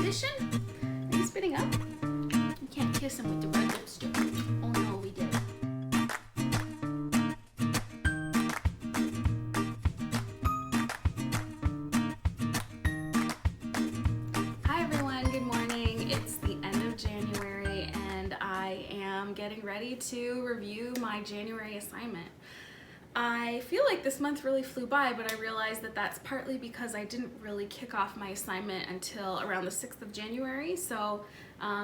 position. Are you spitting up? You can't kiss him with the red lipstick. Oh no, we did. Hi everyone, good morning. It's the end of January and I am getting ready to review my January assignment. I feel like this month really flew by, but I realized that that's partly because I didn't really kick off my assignment until around the 6th of January. So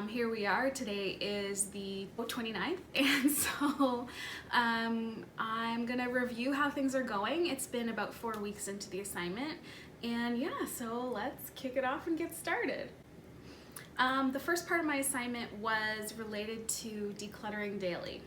here we are. Today is the 29th, and so I'm gonna review how things are going. It's been about 4 weeks into the assignment, and yeah, so let's kick it off and get started. The first part of my assignment was related to Decluttering Daily.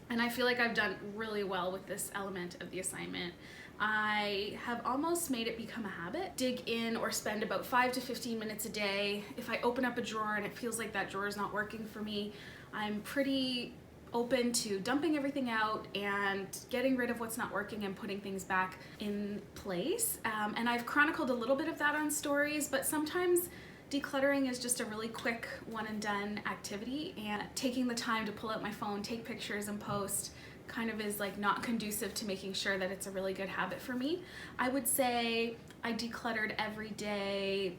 And I feel like I've done really well with this element of the assignment. I have almost made it become a habit. Dig in or spend about 5 to 15 minutes a day. If I open up a drawer and it feels like that drawer is not working for me, I'm pretty open to dumping everything out and getting rid of what's not working and putting things back in place. And I've chronicled a little bit of that on stories, but sometimes decluttering is just a really quick one and done activity, and taking the time to pull out my phone, take pictures and post kind of is like not conducive to making sure that it's a really good habit for me. I would say I decluttered every day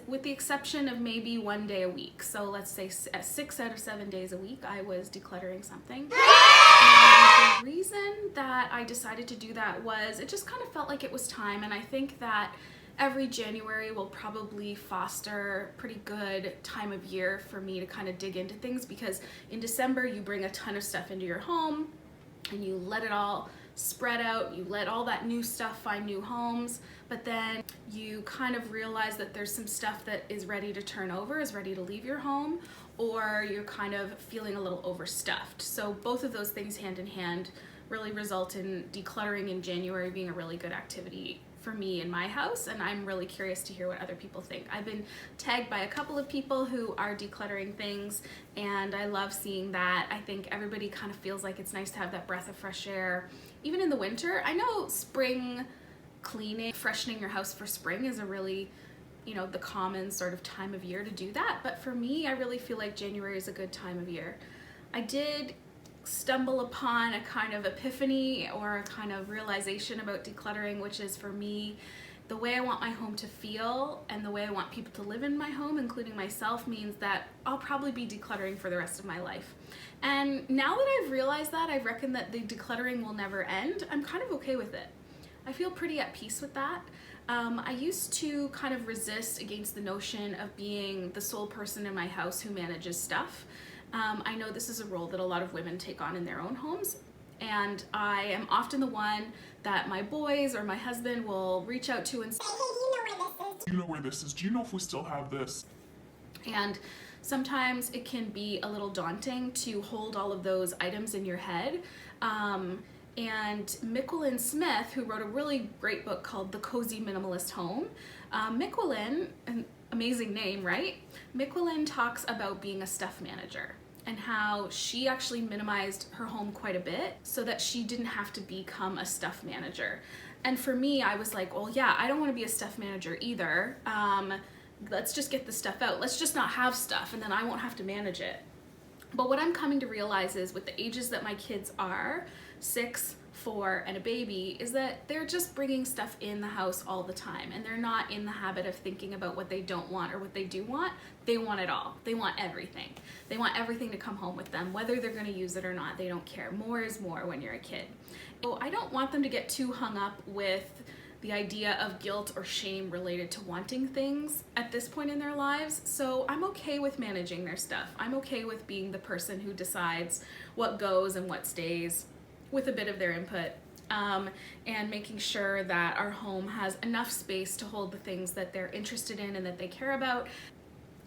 with the exception of maybe 1 day a week. So let's say 6 out of 7 days a week I was decluttering something. And the reason that I decided to do that was it just kind of felt like it was time, and I think that every January will probably foster a pretty good time of year for me to kind of dig into things, because in December you bring a ton of stuff into your home and you let it all spread out, you let all that new stuff find new homes, but then you kind of realize that there's some stuff that is ready to turn over, is ready to leave your home, or you're kind of feeling a little overstuffed. So both of those things hand in hand really result in decluttering in January being a really good activity for me in my house, and I'm really curious to hear what other people think. I've been tagged by a couple of people who are decluttering things, and I love seeing that. I think everybody kind of feels like it's nice to have that breath of fresh air, even in the winter. I know spring cleaning, freshening your house for spring is a really, the common sort of time of year to do that, but for me, I really feel like January is a good time of year. I did stumble upon a kind of epiphany or a kind of realization about decluttering, which is, for me, the way I want my home to feel and the way I want people to live in my home, including myself, means that I'll probably be decluttering for the rest of my life. And now that I've realized that, I reckon that the decluttering will never end. I'm kind of okay with it. I feel pretty at peace with that. I used to kind of resist against the notion of being the sole person in my house who manages stuff. I know this is a role that a lot of women take on in their own homes, and I am often the one that my boys or my husband will reach out to and say, hey, do you know where this is? Do you know if we still have this? And sometimes it can be a little daunting to hold all of those items in your head. And Mickwellyn Smith, who wrote a really great book called The Cozy Minimalist Home, Mickwellyn, an amazing name, right? Mickwellyn talks about being a stuff manager and how she actually minimized her home quite a bit so that she didn't have to become a stuff manager. And for me, I was like, well, yeah, I don't want to be a stuff manager either. Let's just get the stuff out. Let's just not have stuff, and then I won't have to manage it. But what I'm coming to realize is, with the ages that my kids are, 6, 4, and a baby, is that they're just bringing stuff in the house all the time, and they're not in the habit of thinking about what they don't want or what they do want. They want it all. They want everything. They want everything to come home with them, whether they're going to use it or not. They don't care. More is more when you're a kid. So I don't want them to get too hung up with the idea of guilt or shame related to wanting things at this point in their lives. So I'm okay with managing their stuff. I'm okay with being the person who decides what goes and what stays, with a bit of their input, and making sure that our home has enough space to hold the things that they're interested in and that they care about.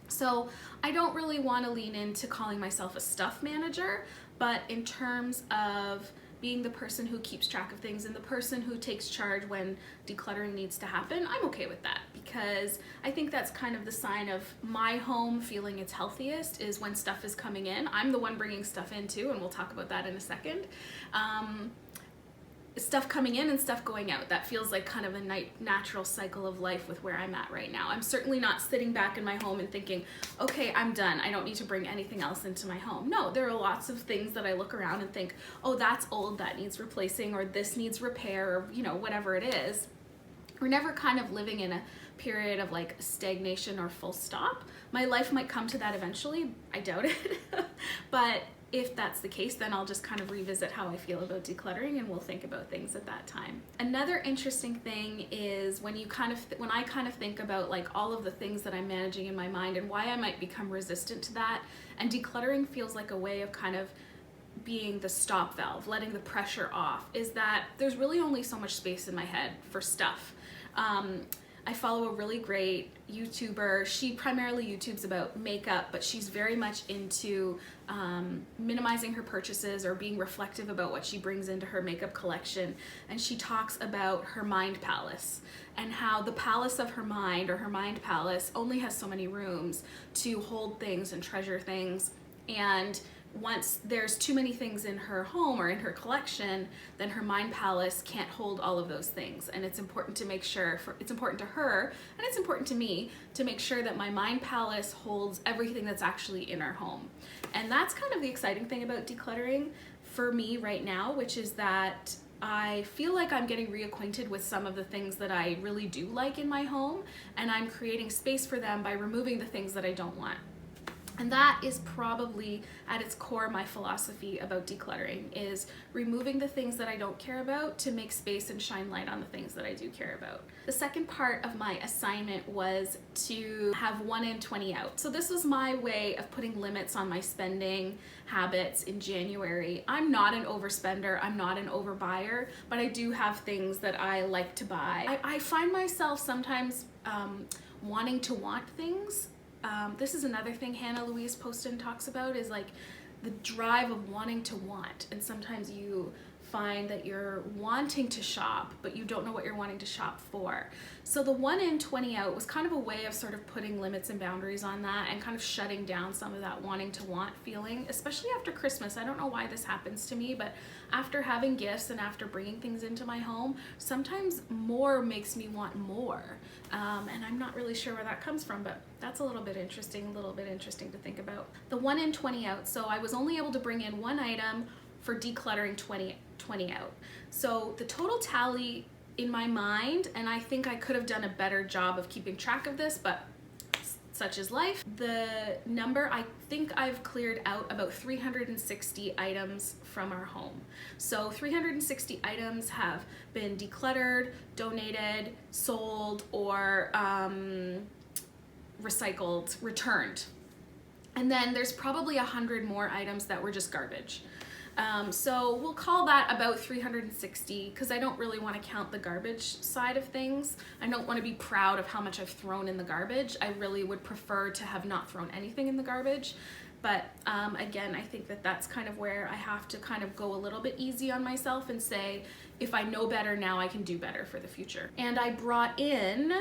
So I don't really want to lean into calling myself a stuff manager, but in terms of being the person who keeps track of things and the person who takes charge when decluttering needs to happen, I'm okay with that, because I think that's kind of the sign of my home feeling its healthiest, is when stuff is coming in. I'm the one bringing stuff in too, and we'll talk about that in a second. stuff coming in and stuff going out. That feels like kind of a natural cycle of life with where I'm at right now. I'm certainly not sitting back in my home and thinking, okay, I'm done. I don't need to bring anything else into my home. No, there are lots of things that I look around and think, oh, that's old, that needs replacing, or this needs repair, or whatever it is. We're never kind of living in a period of like stagnation or full stop. My life might come to that eventually. I doubt it. But if that's the case, then I'll just kind of revisit how I feel about decluttering, and we'll think about things at that time. Another interesting thing is when I kind of think about like all of the things that I'm managing in my mind and why I might become resistant to that, and decluttering feels like a way of kind of being the stop valve, letting the pressure off, is that there's really only so much space in my head for stuff. I follow a really great YouTuber. She primarily YouTubes about makeup, but she's very much into minimizing her purchases or being reflective about what she brings into her makeup collection. And she talks about her mind palace and how the palace of her mind, or her mind palace, only has so many rooms to hold things and treasure things. And once there's too many things in her home or in her collection, then her mind palace can't hold all of those things. And it's important to make sure, it's important to her, and it's important to me, to make sure that my mind palace holds everything that's actually in our home. And that's kind of the exciting thing about decluttering for me right now, which is that I feel like I'm getting reacquainted with some of the things that I really do like in my home, and I'm creating space for them by removing the things that I don't want. And that is probably at its core my philosophy about decluttering, is removing the things that I don't care about to make space and shine light on the things that I do care about. The second part of my assignment was to have 1 in, 20 out. So this was my way of putting limits on my spending habits in January. I'm not an overspender, I'm not an overbuyer, but I do have things that I like to buy. I find myself sometimes wanting to want things. This is another thing Hannah Louise Poston talks about, is like the drive of wanting to want. And sometimes you find that you're wanting to shop, but you don't know what you're wanting to shop for. So the 1 in, 20 out was kind of a way of sort of putting limits and boundaries on that, and kind of shutting down some of that wanting to want feeling, especially after Christmas. I don't know why this happens to me, but after having gifts and after bringing things into my home, sometimes more makes me want more. And I'm not really sure where that comes from, but that's a little bit interesting to think about. The 1 in, 20 out. So I was only able to bring in one item for decluttering 20 out. So the total tally in my mind, and I think I could have done a better job of keeping track of this, but such is life. The number, I think I've cleared out about 360 items from our home. So 360 items have been decluttered, donated, sold, or recycled, returned. And then there's probably 100 more items that were just garbage. So we'll call that about 360, because I don't really want to count the garbage side of things. I don't want to be proud of how much I've thrown in the garbage. I really would prefer to have not thrown anything in the garbage. But again, I think that that's kind of where I have to kind of go a little bit easy on myself and say, if I know better now, I can do better for the future. And I brought in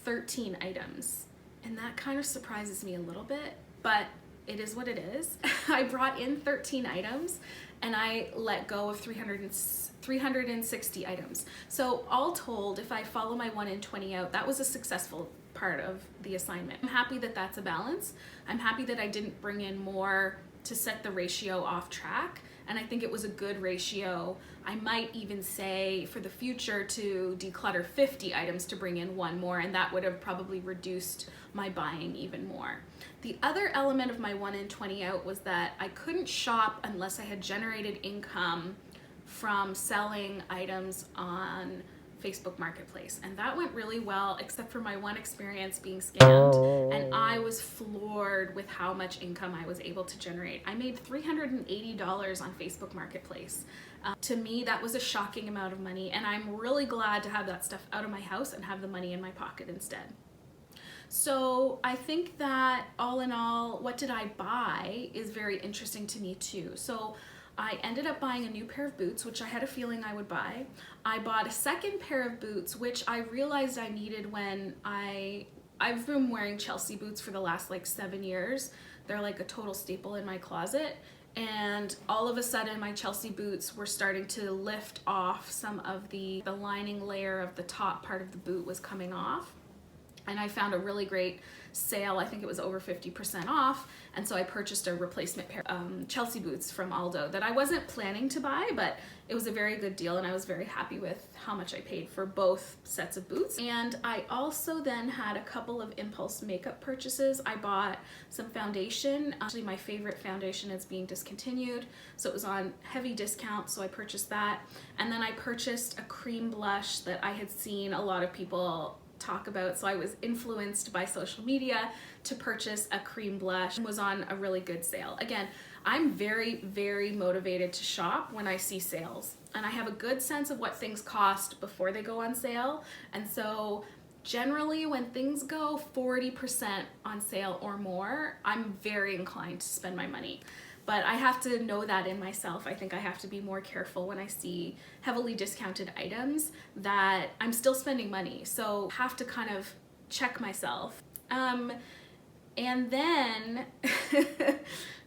13 items, and that kind of surprises me a little bit, but it is what it is. I brought in 13 items, and I let go of 360 items. So all told, if I follow my 1 in, 20 out, that was a successful part of the assignment. I'm happy that that's a balance. I'm happy that I didn't bring in more to set the ratio off track, and I think it was a good ratio. I might even say for the future to declutter 50 items to bring in one more, and that would have probably reduced my buying even more. The other element of my 1 in, 20 out was that I couldn't shop unless I had generated income from selling items on Facebook Marketplace, and that went really well, except for my one experience being scammed, and I was floored with how much income I was able to generate. I made $380 on Facebook Marketplace. To me, that was a shocking amount of money, and I'm really glad to have that stuff out of my house and have the money in my pocket instead. So I think that all in all, what did I buy is very interesting to me too. So I ended up buying a new pair of boots, which I had a feeling I would buy. I bought a second pair of boots, which I realized I needed when I've been wearing Chelsea boots for the last like 7 years. They're like a total staple in my closet. and all of a sudden my Chelsea boots were starting to lift off. Some of the lining layer of the top part of the boot was coming off, and I found a really great sale. I think it was over 50% off, and so I purchased a replacement pair of Chelsea boots from Aldo that I wasn't planning to buy, but it was a very good deal, and I was very happy with how much I paid for both sets of boots. And I also then had a couple of impulse makeup purchases. I bought some foundation. Actually, my favorite foundation is being discontinued, so it was on heavy discount, so I purchased that. And then I purchased a cream blush that I had seen a lot of people talk about, so I was influenced by social media to purchase a cream blush. It was on a really good sale. Again, I'm very motivated to shop when I see sales, and I have a good sense of what things cost before they go on sale. And so generally when things go 40% on sale or more, I'm very inclined to spend my money. But I have to know that in myself. I think I have to be more careful when I see heavily discounted items that I'm still spending money. So I have to kind of check myself. And then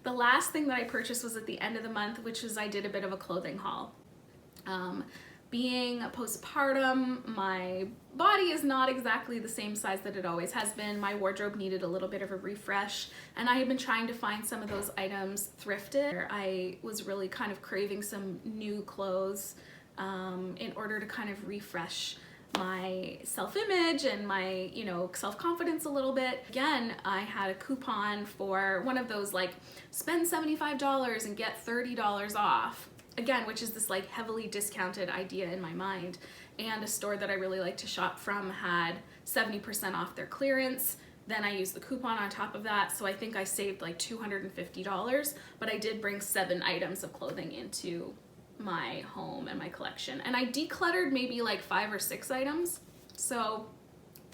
the last thing that I purchased was at the end of the month, which was I did a bit of a clothing haul. Being postpartum, my body is not exactly the same size that it always has been. My wardrobe needed a little bit of a refresh, and I had been trying to find some of those items thrifted. I was really kind of craving some new clothes in order to kind of refresh my self-image and my, self-confidence a little bit. Again, I had a coupon for one of those like spend $75 and get $30 off. Again, which is this like heavily discounted idea in my mind. And a store that I really like to shop from had 70% off their clearance. Then I used the coupon on top of that, so I think I saved like $250, but I did bring 7 items of clothing into my home and my collection. And I decluttered maybe like 5 or 6 items, so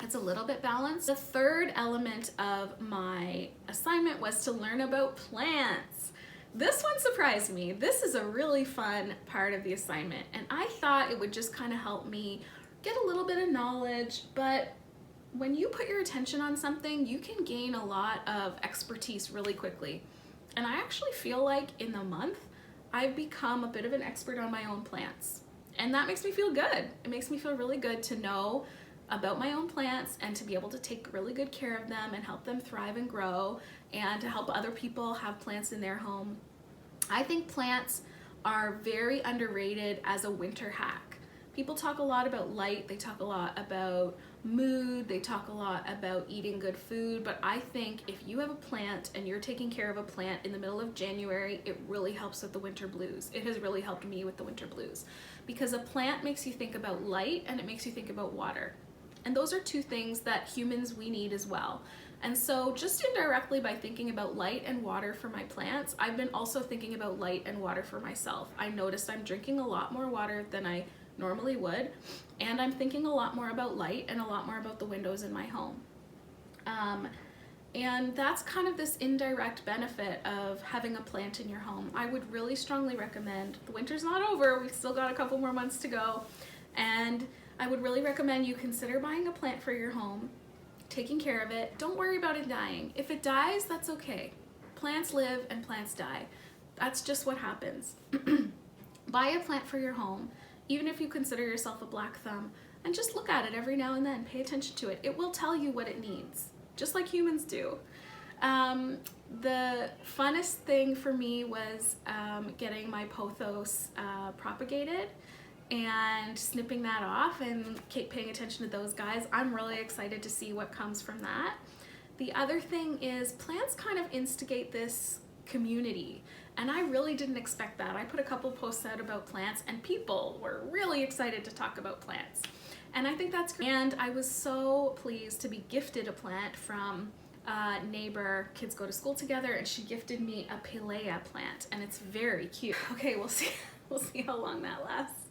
it's a little bit balanced. The third element of my assignment was to learn about plants. This one surprised me. This is a really fun part of the assignment, and I thought it would just kind of help me get a little bit of knowledge, but when you put your attention on something, you can gain a lot of expertise really quickly. And I actually feel like in the month, I've become a bit of an expert on my own plants, and that makes me feel good. It makes me feel really good to know about my own plants and to be able to take really good care of them and help them thrive and grow, and to help other people have plants in their home. I think plants are very underrated as a winter hack. People talk a lot about light, they talk a lot about mood, they talk a lot about eating good food, but I think if you have a plant and you're taking care of a plant in the middle of January, it really helps with the winter blues. It has really helped me with the winter blues, because a plant makes you think about light and it makes you think about water. And those are 2 things that humans, we need as well. And so just indirectly by thinking about light and water for my plants, I've been also thinking about light and water for myself. I noticed I'm drinking a lot more water than I normally would, and I'm thinking a lot more about light and a lot more about the windows in my home. And that's kind of this indirect benefit of having a plant in your home. I would really strongly recommend, the winter's not over, we've still got a couple more months to go, and I would really recommend you consider buying a plant for your home, taking care of it. Don't worry about it dying. If it dies, that's okay. Plants live and plants die. That's just what happens. Buy a plant for your home, even if you consider yourself a black thumb, and just look at it every now and then. Pay attention to it. It will tell you what it needs, just like humans do. The funnest thing for me was getting my pothos propagated and snipping that off and paying attention to those guys. I'm really excited to see what comes from that. The other thing is plants kind of instigate this community, and I really didn't expect that. I put a couple posts out about plants and people were really excited to talk about plants, and I think that's great. And I was so pleased to be gifted a plant from a neighbor. Kids go to school together, and she gifted me a pilea plant, and it's very cute. Okay, we'll see how long that lasts.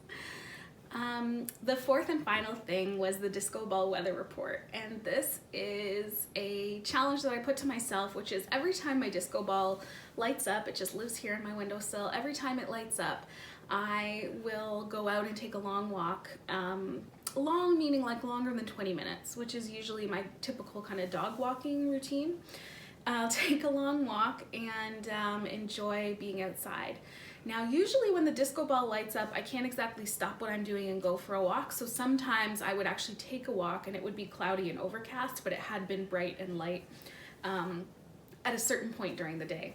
The fourth and final thing was the disco ball weather report, and this is a challenge that I put to myself, which is every time my disco ball lights up, it just lives here in my windowsill, every time it lights up, I will go out and take a long walk, long meaning like longer than 20 minutes, which is usually my typical kind of dog walking routine. I'll take a long walk and enjoy being outside. Now, usually when the disco ball lights up, I can't exactly stop what I'm doing and go for a walk. So sometimes I would actually take a walk and it would be cloudy and overcast, but it had been bright and light at a certain point during the day.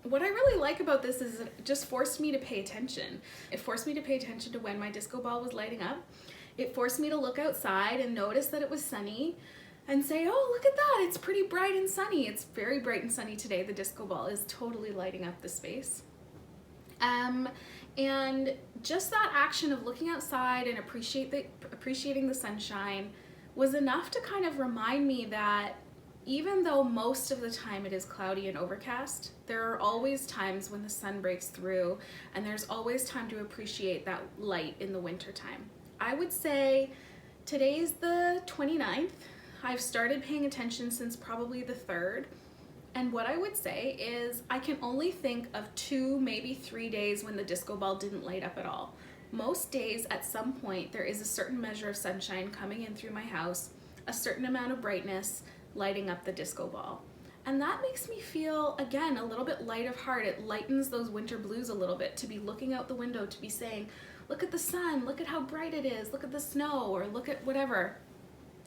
What I really like about this is it just forced me to pay attention. It forced me to pay attention to when my disco ball was lighting up. It forced me to look outside and notice that it was sunny and say, oh, look at that, it's pretty bright and sunny. It's very bright and sunny today. The disco ball is totally lighting up the space. And just that action of looking outside and appreciating the sunshine was enough to kind of remind me that even though most of the time it is cloudy and overcast, there are always times when the sun breaks through, and there's always time to appreciate that light in the wintertime. I would say today's the 29th. I've started paying attention since probably the 3rd. And what I would say is I can only think of 2, maybe 3 days when the disco ball didn't light up at all. Most days at some point there is a certain measure of sunshine coming in through my house, a certain amount of brightness lighting up the disco ball. And that makes me feel, again, a little bit light of heart. It lightens those winter blues a little bit to be looking out the window, to be saying, look at the sun, look at how bright it is, look at the snow, or look at whatever.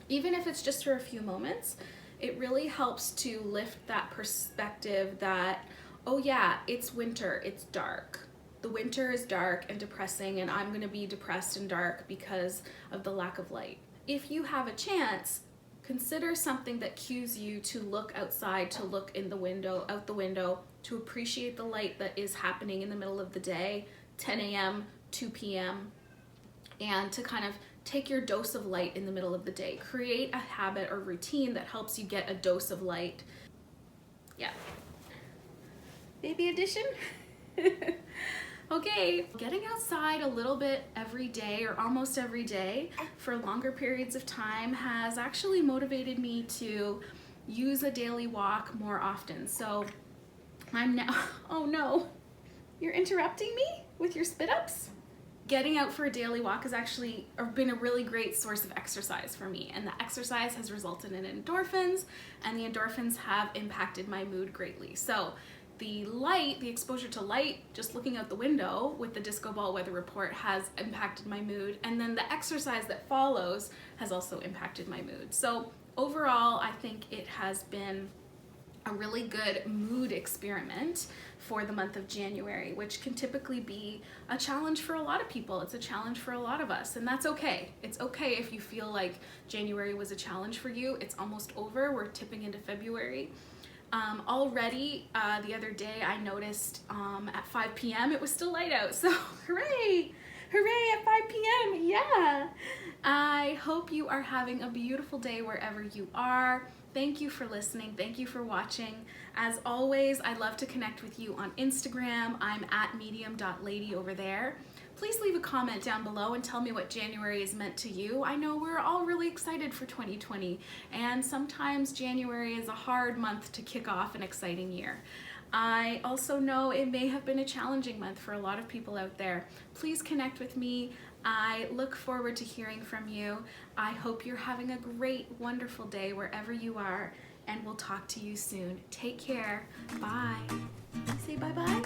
Even if it's just for a few moments, it really helps to lift that perspective that, oh yeah, it's winter, it's dark. The winter is dark and depressing, and I'm gonna be depressed and dark because of the lack of light. If you have a chance, consider something that cues you to look outside, to look in the window, out the window, to appreciate the light that is happening in the middle of the day, 10 a.m., 2 p.m., and to kind of take your dose of light in the middle of the day. Create a habit or routine that helps you get a dose of light. Yeah. Baby edition? Okay, getting outside a little bit every day or almost every day for longer periods of time has actually motivated me to use a daily walk more often. So I'm now, oh no, you're interrupting me with your spit ups? Getting out for a daily walk has actually been a really great source of exercise for me, and the exercise has resulted in endorphins, and the endorphins have impacted my mood greatly. So the light, the exposure to light, just looking out the window with the disco ball weather report has impacted my mood, and then the exercise that follows has also impacted my mood. So overall, I think it has been a really good mood experiment for the month of January, which can typically be a challenge for a lot of people. It's a challenge for a lot of us, and that's okay. It's okay if you feel like January was a challenge for you. It's almost over. We're tipping into February. Already the other day I noticed at 5 p.m. it was still light out, so hooray! Hooray at 5 p.m. Yeah! I hope you are having a beautiful day wherever you are. Thank you for listening. Thank you for watching. As always, I love to connect with you on Instagram. I'm at medium.lady over there. Please leave a comment down below and tell me what January has meant to you. I know we're all really excited for 2020, and sometimes January is a hard month to kick off an exciting year. I also know it may have been a challenging month for a lot of people out there. Please connect with me. I look forward to hearing from you. I hope you're having a great, wonderful day wherever you are, and we'll talk to you soon. Take care. Bye. Say bye-bye.